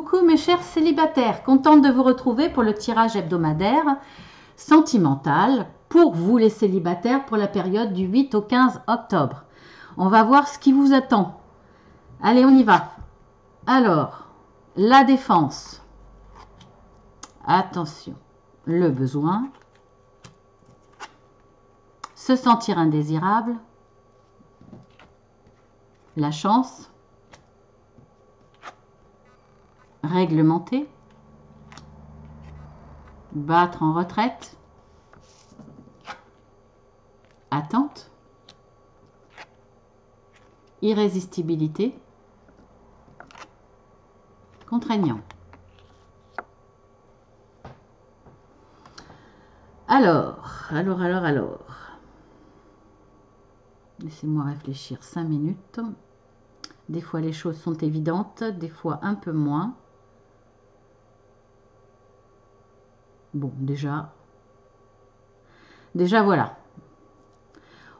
Coucou mes chers célibataires, contente de vous retrouver pour le tirage hebdomadaire sentimental pour vous les célibataires pour la période du 8 au 15 octobre. On va voir ce qui vous attend. Allez, on y va. Alors, la défense. Attention, le besoin. Se sentir indésirable. La chance. Réglementer, battre en retraite, attente, irrésistibilité, contraignant. Alors. Laissez-moi réfléchir 5 minutes. Des fois, les choses sont évidentes, des fois un peu moins. Bon, déjà voilà.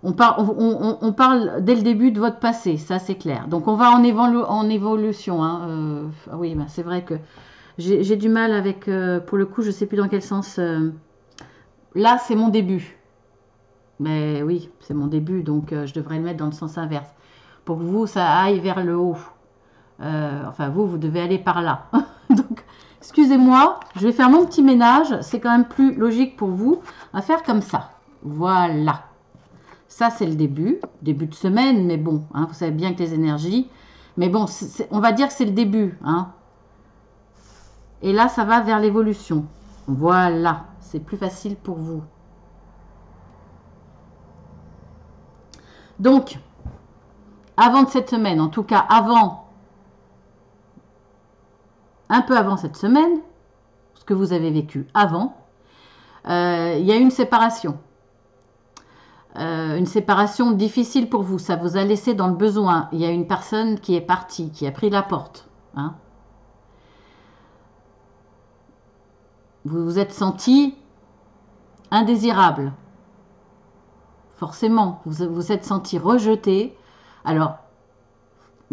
On parle dès le début de votre passé, ça c'est clair. Donc on va en évolution. Hein. Oui, ben, c'est vrai que j'ai du mal avec, pour le coup, je ne sais plus dans quel sens. Là, c'est mon début. Mais oui, c'est mon début, donc je devrais le mettre dans le sens inverse. Pour que vous, ça aille vers le haut. Enfin, vous devez aller par là. Donc, excusez-moi, je vais faire mon petit ménage. C'est quand même plus logique pour vous. On va faire comme ça. Voilà. Ça, c'est le début de semaine. Mais bon, hein, vous savez bien que les énergies... Mais bon, on va dire que c'est le début. Hein. Et là, ça va vers l'évolution. Voilà. C'est plus facile pour vous. Donc, avant de cette semaine, en tout cas un peu avant cette semaine, ce que vous avez vécu avant, il y a eu une séparation. Une séparation difficile pour vous, ça vous a laissé dans le besoin. Il y a une personne qui est partie, qui a pris la porte. Hein. Vous vous êtes senti indésirable. Forcément, vous vous êtes senti rejeté. Alors,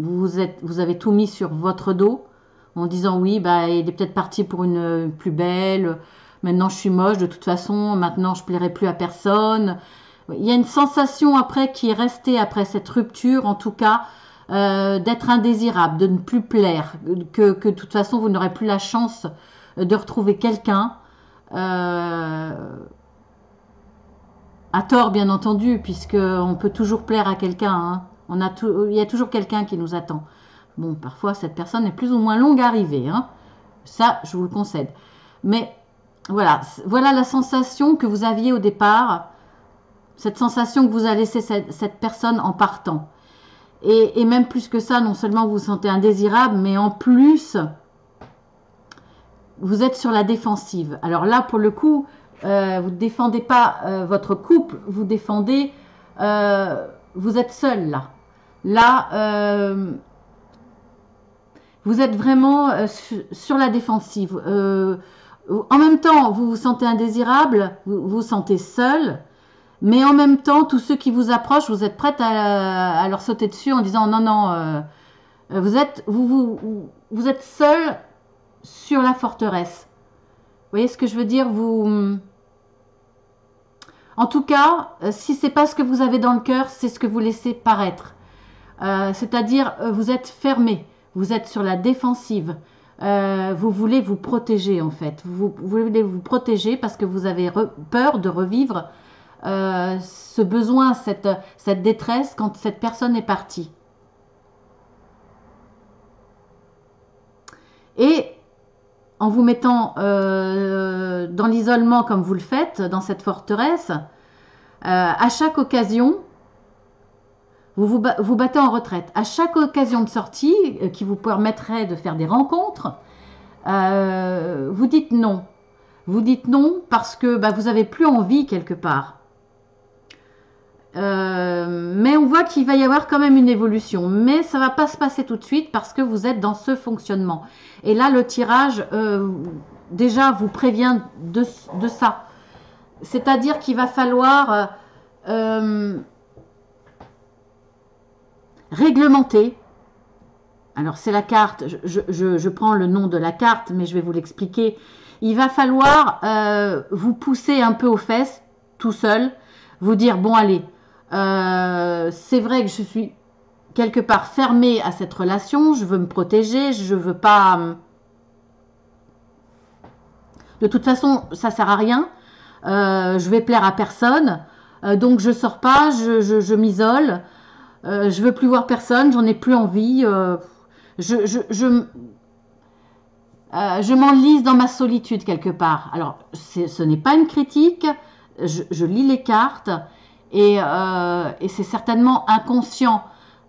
vous avez tout mis sur votre dos en disant oui, bah, il est peut-être parti pour une plus belle. Maintenant, je suis moche de toute façon. Maintenant, je ne plairai plus à personne. Il y a une sensation après qui est restée après cette rupture, en tout cas, d'être indésirable, de ne plus plaire, que de toute façon, vous n'aurez plus la chance de retrouver quelqu'un. À tort, bien entendu, puisqu'on peut toujours plaire à quelqu'un. Hein. Il y a toujours quelqu'un qui nous attend. Bon, parfois, cette personne est plus ou moins longue à arriver. Hein. Ça, je vous le concède. Mais voilà la sensation que vous aviez au départ. Cette sensation que vous a laissé cette personne en partant. Et même plus que ça, non seulement vous vous sentez indésirable, mais en plus, vous êtes sur la défensive. Alors là, pour le coup, vous ne défendez pas votre couple, vous défendez... vous êtes seul là. Là, vous êtes vraiment sur la défensive. En même temps, vous vous sentez indésirable, vous vous sentez seul, mais en même temps, tous ceux qui vous approchent, vous êtes prête à leur sauter dessus en disant non, vous êtes seul sur la forteresse. Vous voyez ce que je veux dire? En tout cas, si c'est pas ce que vous avez dans le cœur, c'est ce que vous laissez paraître. C'est-à-dire, vous êtes fermé, vous êtes sur la défensive. Vous voulez vous protéger en fait. Vous voulez vous protéger parce que vous avez peur de revivre ce besoin, cette détresse quand cette personne est partie. Et en vous mettant dans l'isolement comme vous le faites, dans cette forteresse, à chaque occasion, vous battez en retraite. À chaque occasion de sortie qui vous permettrait de faire des rencontres, vous dites non. Vous dites non parce que vous n'avez plus envie quelque part. Mais on voit qu'il va y avoir quand même une évolution. Mais ça ne va pas se passer tout de suite parce que vous êtes dans ce fonctionnement. Et là, le tirage, déjà, vous prévient de ça. C'est-à-dire qu'il va falloir réglementer. alors c'est la carte, je prends le nom de la carte, mais je vais vous l'expliquer. Il va falloir vous pousser un peu aux fesses, tout seul, vous dire, bon allez, c'est vrai que je suis quelque part fermée à cette relation, je veux me protéger, je veux pas... De toute façon, ça sert à rien, je vais plaire à personne, donc je sors pas, je m'isole, je veux plus voir personne, j'en ai plus envie, je je m'enlise dans ma solitude quelque part. Alors, ce n'est pas une critique, je lis les cartes et c'est certainement inconscient.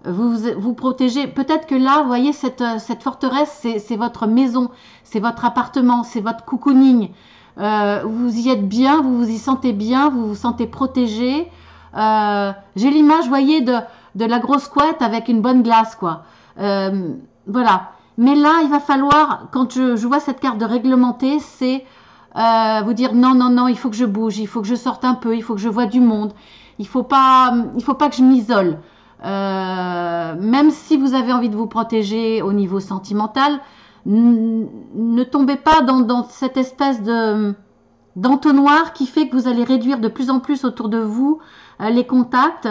Vous protégez. Peut-être que là, vous voyez, cette forteresse, c'est votre maison, c'est votre appartement, c'est votre cocooning. Vous y êtes bien, vous vous y sentez bien, vous vous sentez protégé. J'ai l'image, vous voyez, de la grosse couette avec une bonne glace, quoi. Voilà. Mais là, il va falloir, quand je vois cette carte de réglementer, c'est vous dire non, non, non, il faut que je bouge, il faut que je sorte un peu, il faut que je voie du monde, il faut pas que je m'isole. Même si vous avez envie de vous protéger au niveau sentimental, ne tombez pas dans cette espèce d'entonnoir qui fait que vous allez réduire de plus en plus autour de vous les contacts.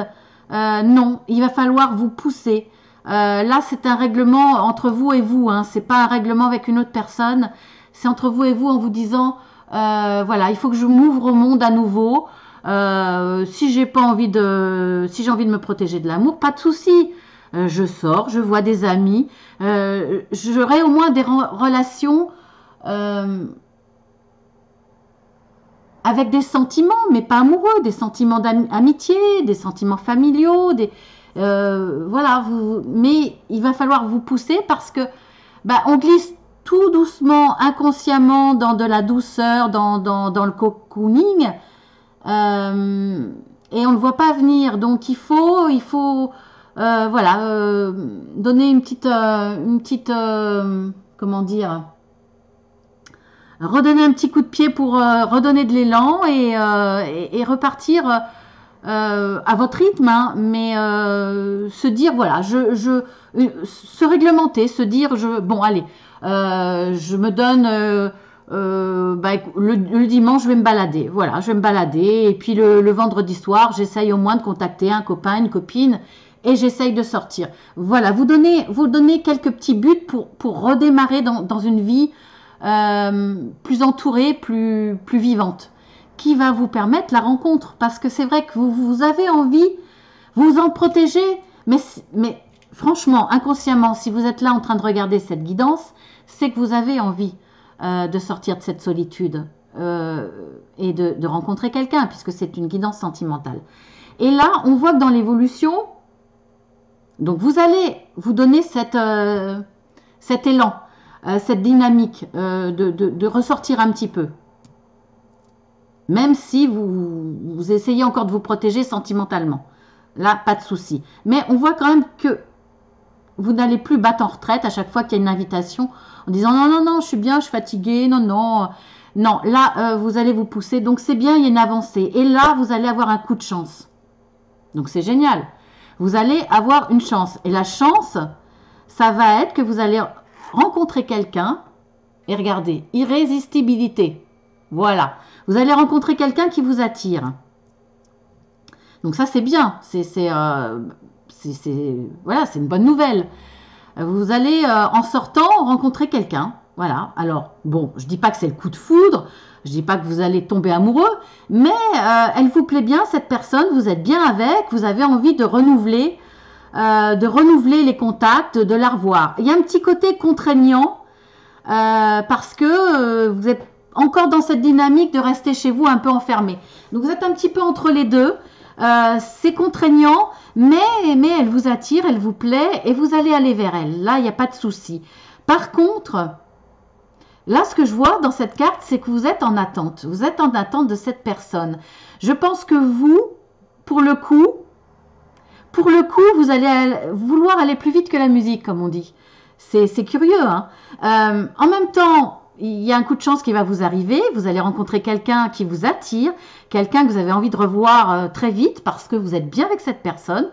Non, il va falloir vous pousser. Là, c'est un règlement entre vous et vous. Hein. C'est pas un règlement avec une autre personne. C'est entre vous et vous en vous disant, voilà, il faut que je m'ouvre au monde à nouveau. Si j'ai envie de me protéger de l'amour, pas de souci. Je sors, je vois des amis. J'aurai au moins des relations avec des sentiments, mais pas amoureux, des sentiments d'amitié, des sentiments familiaux, voilà, mais il va falloir vous pousser parce que on glisse tout doucement, inconsciemment dans de la douceur, dans le cocooning, et on ne le voit pas venir. Donc il faut voilà, donner une petite comment dire, redonner un petit coup de pied pour redonner de l'élan et repartir à votre rythme, hein, mais se dire voilà, se réglementer, se dire bon allez, je me donne le dimanche je vais me balader, voilà, je vais me balader et puis le vendredi soir j'essaye au moins de contacter un copain, une copine et j'essaye de sortir. Voilà, vous donnez quelques petits buts pour redémarrer dans une vie plus entourée, plus vivante, qui va vous permettre la rencontre. Parce que c'est vrai que vous avez envie, vous en protéger, mais franchement, inconsciemment, si vous êtes là en train de regarder cette guidance, c'est que vous avez envie de sortir de cette solitude et de rencontrer quelqu'un, puisque c'est une guidance sentimentale. Et là, on voit que dans l'évolution, donc vous allez vous donner cet élan, cette dynamique de ressortir un petit peu. Même si vous essayez encore de vous protéger sentimentalement. Là, pas de souci. Mais on voit quand même que vous n'allez plus battre en retraite à chaque fois qu'il y a une invitation en disant non, non, non, je suis bien, je suis fatiguée, non, non. Non, là, vous allez vous pousser. Donc, c'est bien, il y a une avancée. Et là, vous allez avoir un coup de chance. Donc, c'est génial. Vous allez avoir une chance. Et la chance, ça va être que vous allez rencontrer quelqu'un. Et regardez, irrésistibilité. Voilà. Vous allez rencontrer quelqu'un qui vous attire. Donc ça, c'est bien. Voilà, c'est une bonne nouvelle. Vous allez, en sortant, rencontrer quelqu'un. Voilà. Alors, bon, je ne dis pas que c'est le coup de foudre. Je ne dis pas que vous allez tomber amoureux. Mais elle vous plaît bien, cette personne. Vous êtes bien avec. Vous avez envie de renouveler les contacts, de la revoir. Il y a un petit côté contraignant parce que vous êtes encore dans cette dynamique de rester chez vous un peu enfermé. Donc vous êtes un petit peu entre les deux. C'est contraignant, mais elle vous attire, elle vous plaît et vous allez aller vers elle. Là, il n'y a pas de souci. Par contre, là, ce que je vois dans cette carte, c'est que vous êtes en attente. Vous êtes en attente de cette personne. Je pense que vous, pour le coup, vous allez vouloir aller plus vite que la musique, comme on dit. C'est curieux, hein. En même temps, il y a un coup de chance qui va vous arriver. Vous allez rencontrer quelqu'un qui vous attire, quelqu'un que vous avez envie de revoir très vite parce que vous êtes bien avec cette personne.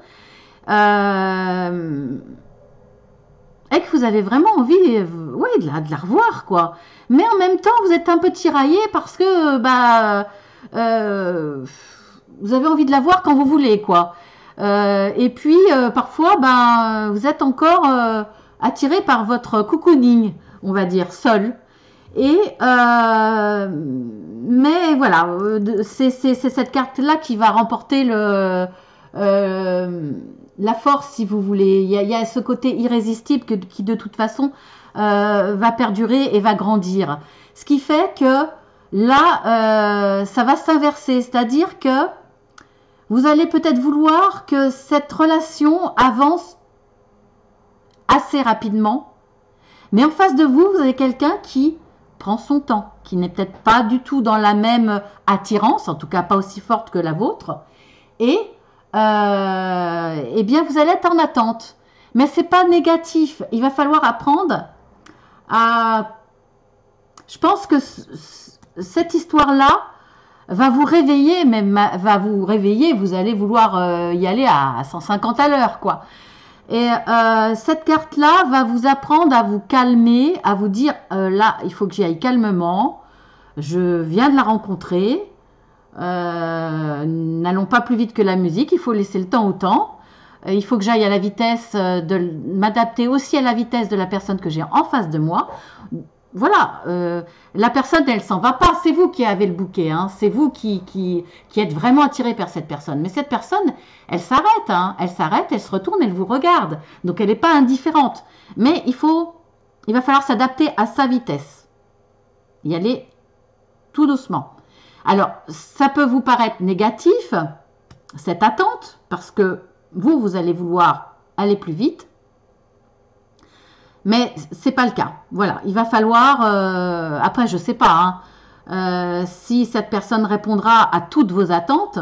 et que vous avez vraiment envie, ouais, de la revoir, quoi. Mais en même temps, vous êtes un peu tiraillé parce que, bah, euh, vous avez envie de la voir quand vous voulez, quoi. Et puis, parfois, ben, vous êtes encore attiré par votre cocooning, on va dire, seul. Et mais voilà, c'est cette carte-là qui va remporter euh, la force, si vous voulez. Il y a ce côté irrésistible qui, de toute façon, va perdurer et va grandir. Ce qui fait que là, ça va s'inverser, c'est-à-dire que vous allez peut-être vouloir que cette relation avance assez rapidement, mais en face de vous, vous avez quelqu'un qui prend son temps, qui n'est peut-être pas du tout dans la même attirance, en tout cas pas aussi forte que la vôtre, et eh bien vous allez être en attente. Mais c'est pas négatif. Il va falloir apprendre à. Je pense que cette histoire-là va vous réveiller, même va vous réveiller. Vous allez vouloir y aller à 150 à l'heure, quoi. Et cette carte-là va vous apprendre à vous calmer, à vous dire là, il faut que j'y aille calmement. Je viens de la rencontrer. N'allons pas plus vite que la musique. Il faut laisser le temps au temps. Il faut que j'aille à la vitesse de m'adapter aussi à la vitesse de la personne que j'ai en face de moi. Voilà, la personne, elle s'en va pas. C'est vous qui avez le bouquet, hein. C'est vous qui êtes vraiment attiré par cette personne. Mais cette personne, elle s'arrête, hein. Elle s'arrête, elle se retourne, elle vous regarde. Donc elle n'est pas indifférente. Mais il va falloir s'adapter à sa vitesse. Y aller tout doucement. Alors, ça peut vous paraître négatif, cette attente, parce que vous allez vouloir aller plus vite. Mais c'est pas le cas. Voilà, il va falloir. Après, je sais pas si cette personne répondra à toutes vos attentes.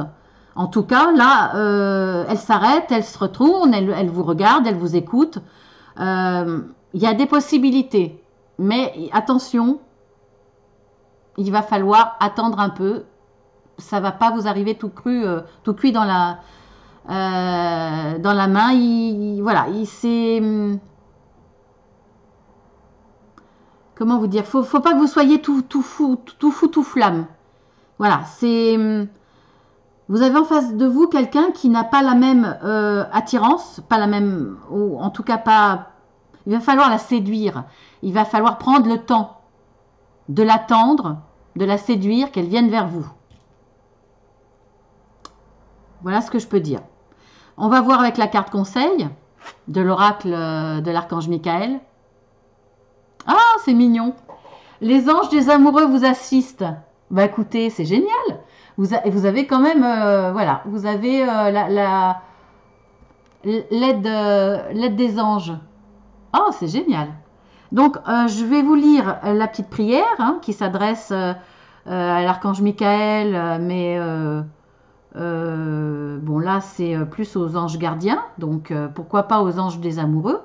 En tout cas, là, elle s'arrête, elle se retourne, elle vous regarde, elle vous écoute. Il y a des possibilités, mais attention, il va falloir attendre un peu. Ça va pas vous arriver tout cru, tout cuit dans la main. Voilà, c'est comment vous dire, faut pas que vous soyez tout fou, tout flamme. Voilà, vous avez en face de vous quelqu'un qui n'a pas la même attirance, pas la même, ou en tout cas pas. Il va falloir la séduire. Il va falloir prendre le temps de l'attendre, de la séduire, qu'elle vienne vers vous. Voilà ce que je peux dire. On va voir avec la carte conseil de l'oracle de l'archange Michael. Ah, c'est mignon. Les anges des amoureux vous assistent. Bah écoutez, c'est génial. Vous avez quand même, voilà, vous avez l'aide des anges. Oh, c'est génial. Donc, je vais vous lire la petite prière qui s'adresse à l'archange Michael, mais bon, là, c'est plus aux anges gardiens, donc pourquoi pas aux anges des amoureux.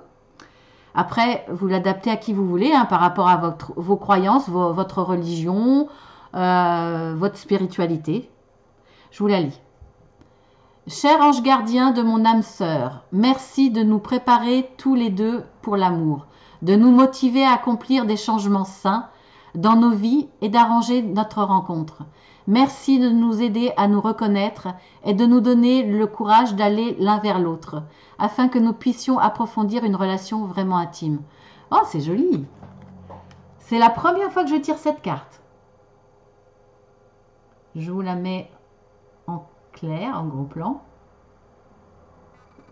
Après, vous l'adaptez à qui vous voulez, par rapport à vos croyances, votre religion, votre spiritualité. Je vous la lis. Cher ange gardien de mon âme sœur, merci de nous préparer tous les deux pour l'amour, de nous motiver à accomplir des changements sains dans nos vies et d'arranger notre rencontre. Merci de nous aider à nous reconnaître et de nous donner le courage d'aller l'un vers l'autre, afin que nous puissions approfondir une relation vraiment intime. Oh, c'est joli! C'est la première fois que je tire cette carte. Je vous la mets en clair, en gros plan.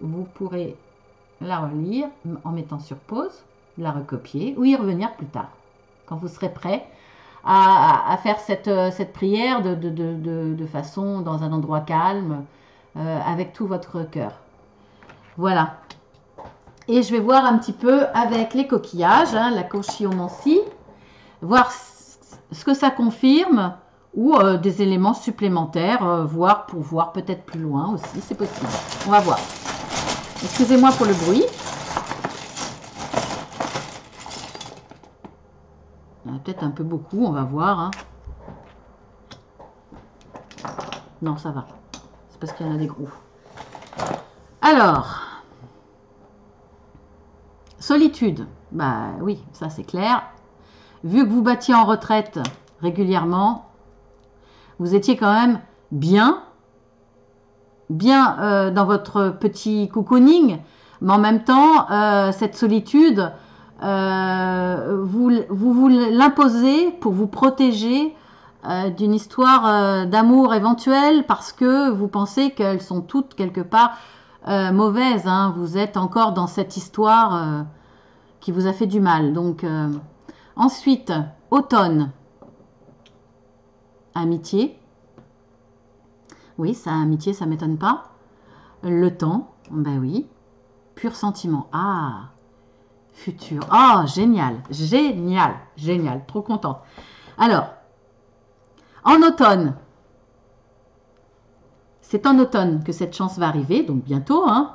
Vous pourrez la relire en mettant sur pause, la recopier ou y revenir plus tard, quand vous serez prêt à faire cette prière de façon dans un endroit calme, avec tout votre cœur. Voilà. Et je vais voir un petit peu avec les coquillages, la conchyomancie, voir ce que ça confirme ou des éléments supplémentaires, voir pour voir peut-être plus loin aussi, c'est possible. On va voir. Excusez-moi pour le bruit. Peut-être un peu beaucoup, on va voir. Non, ça va. C'est parce qu'il y en a des gros. Alors, Solitude. Bah oui, ça c'est clair. Vu que vous battiez en retraite régulièrement, vous étiez quand même bien dans votre petit cocooning, mais en même temps, cette solitude, vous l'imposez pour vous protéger d'une histoire d'amour éventuelle parce que vous pensez qu'elles sont toutes quelque part mauvaises. Hein. Vous êtes encore dans cette histoire qui vous a fait du mal. Donc, ensuite, automne, amitié. Oui, ça, amitié, ça m'étonne pas. Le temps, ben oui. Pur sentiment. Ah, futur. Oh, génial, génial, génial. Trop contente. Alors, en automne, c'est en automne que cette chance va arriver, donc bientôt. Hein.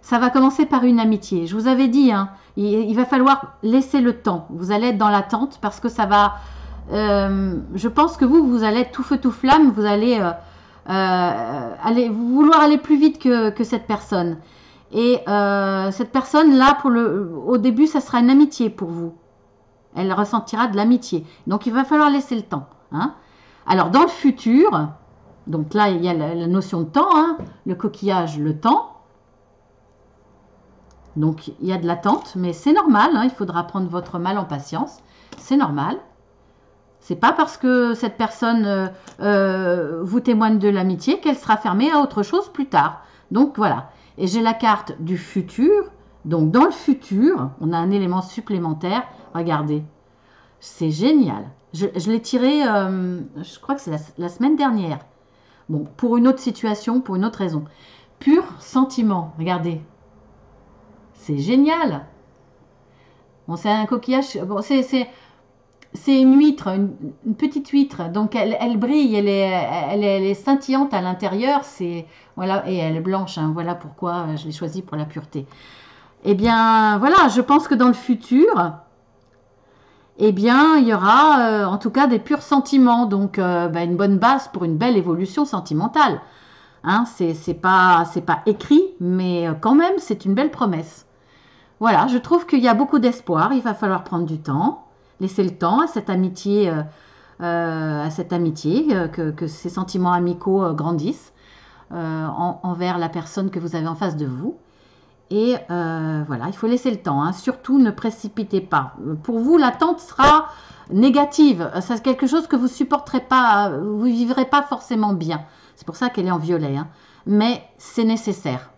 Ça va commencer par une amitié. Je vous avais dit, hein, il va falloir laisser le temps. Vous allez être dans l'attente parce que ça va... je pense que vous allez être tout feu tout flamme. Vous allez vouloir aller plus vite que cette personne. Et cette personne-là, au début, ça sera une amitié pour vous. Elle ressentira de l'amitié. Donc, il va falloir laisser le temps. Hein. Alors, dans le futur, donc là, il y a la notion de temps, hein, le coquillage, le temps. Donc, il y a de l'attente, mais c'est normal. Hein, il faudra prendre votre mal en patience. C'est normal. C'est pas parce que cette personne vous témoigne de l'amitié qu'elle sera fermée à autre chose plus tard. Donc, voilà. Et j'ai la carte du futur. Donc, dans le futur, on a un élément supplémentaire. Regardez. C'est génial. Je l'ai tiré, je crois que c'est la semaine dernière. Bon, pour une autre situation, pour une autre raison. Pur sentiment. Regardez. C'est génial. Bon, c'est un coquillage. Bon, c'est une huître, une petite huître. Donc, elle brille, elle est scintillante à l'intérieur. Voilà, et elle est blanche. Hein, voilà pourquoi je l'ai choisie pour la pureté. Eh bien, voilà, je pense que dans le futur, eh bien, il y aura en tout cas des purs sentiments. Donc, une bonne base pour une belle évolution sentimentale. Hein, c'est pas écrit, mais quand même, c'est une belle promesse. Voilà, je trouve qu'il y a beaucoup d'espoir. Il va falloir prendre du temps, laisser le temps à cette amitié, que ces sentiments amicaux grandissent envers la personne que vous avez en face de vous. Et voilà, il faut laisser le temps. Hein. Surtout, ne précipitez pas. Pour vous, l'attente sera négative. C'est quelque chose que vous ne supporterez pas, vous ne vivrez pas forcément bien. C'est pour ça qu'elle est en violet. Hein. Mais c'est nécessaire.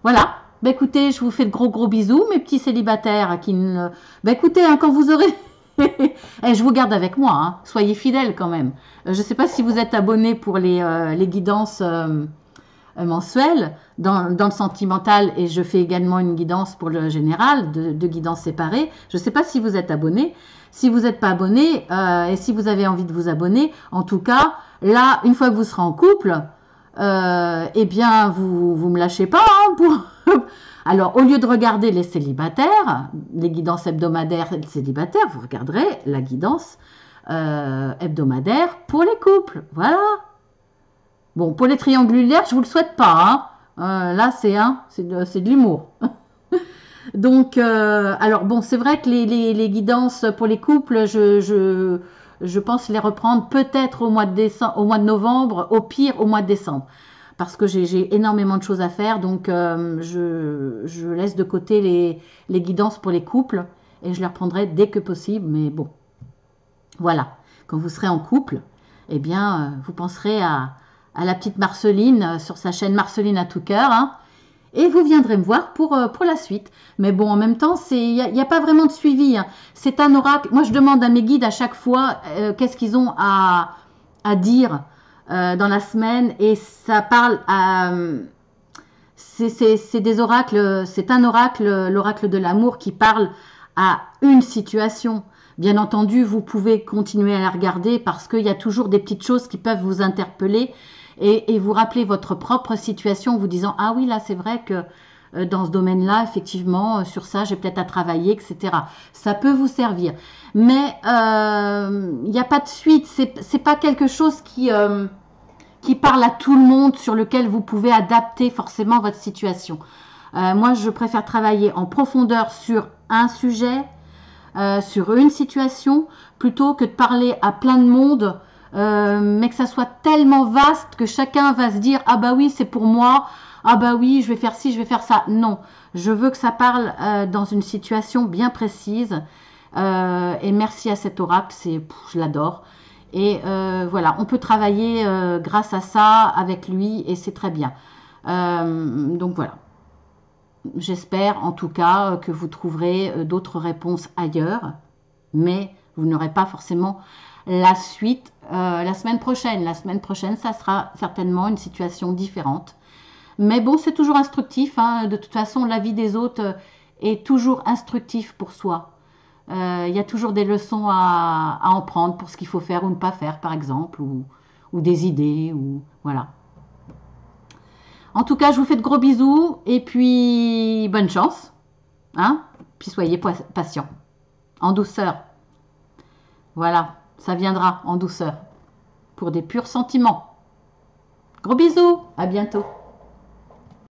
Voilà. Bah, écoutez, je vous fais de gros bisous, mes petits célibataires qui ne... Bah, écoutez, hein, quand vous aurez... je vous garde avec moi, hein. Soyez fidèles quand même. Je ne sais pas si vous êtes abonnés pour les guidances mensuelles dans le sentimental, et je fais également une guidance pour le général, de guidances séparées. Je ne sais pas si vous êtes abonnés. Si vous n'êtes pas abonné, et si vous avez envie de vous abonner, en tout cas, là, une fois que vous serez en couple... eh bien, vous me lâchez pas. Hein, Alors, au lieu de regarder les célibataires, les guidances hebdomadaires célibataires, vous regarderez la guidance hebdomadaire pour les couples. Voilà. Bon, pour les triangulaires, je vous le souhaite pas. Hein. Là, c'est de l'humour. Donc, alors bon, c'est vrai que les guidances pour les couples, je pense les reprendre peut-être au mois de novembre, au pire au mois de décembre. Parce que j'ai énormément de choses à faire, donc je laisse de côté les guidances pour les couples et je les reprendrai dès que possible. Mais bon, voilà. Quand vous serez en couple, eh bien, vous penserez à la petite Marceline sur sa chaîne Marceline à tout cœur, hein, et vous viendrez me voir pour la suite. Mais bon, en même temps, il n'y a pas vraiment de suivi. Hein. C'est un oracle. Moi, je demande à mes guides à chaque fois qu'est-ce qu'ils ont à dire dans la semaine. Et ça parle à... C'est des oracles. C'est un oracle, l'oracle de l'amour, qui parle à une situation. Bien entendu, vous pouvez continuer à la regarder parce qu'il y a toujours des petites choses qui peuvent vous interpeller et vous rappeler votre propre situation en vous disant « Ah oui, là, c'est vrai que dans ce domaine-là, effectivement, sur ça, j'ai peut-être à travailler, etc. » Ça peut vous servir. Mais il n'y a pas de suite. C'est pas quelque chose qui parle à tout le monde, sur lequel vous pouvez adapter forcément votre situation. Moi, je préfère travailler en profondeur sur un sujet, sur une situation, plutôt que de parler à plein de monde, mais que ça soit tellement vaste que chacun va se dire ah bah oui c'est pour moi, ah bah oui je vais faire ci, je vais faire ça. Non, je veux que ça parle dans une situation bien précise. Et merci à cet oracle, je l'adore. Et voilà, on peut travailler grâce à ça avec lui et c'est très bien. Donc voilà. J'espère en tout cas que vous trouverez d'autres réponses ailleurs, mais vous n'aurez pas forcément la suite la semaine prochaine. La semaine prochaine, ça sera certainement une situation différente. Mais bon, c'est toujours instructif, hein. De toute façon, la vie des autres est toujours instructif pour soi. Il y a toujours des leçons à en prendre pour ce qu'il faut faire ou ne pas faire, par exemple, ou des idées, ou voilà. En tout cas, je vous fais de gros bisous et puis bonne chance, hein. Puis soyez patients, en douceur. Voilà, ça viendra en douceur pour des purs sentiments. Gros bisous, à bientôt.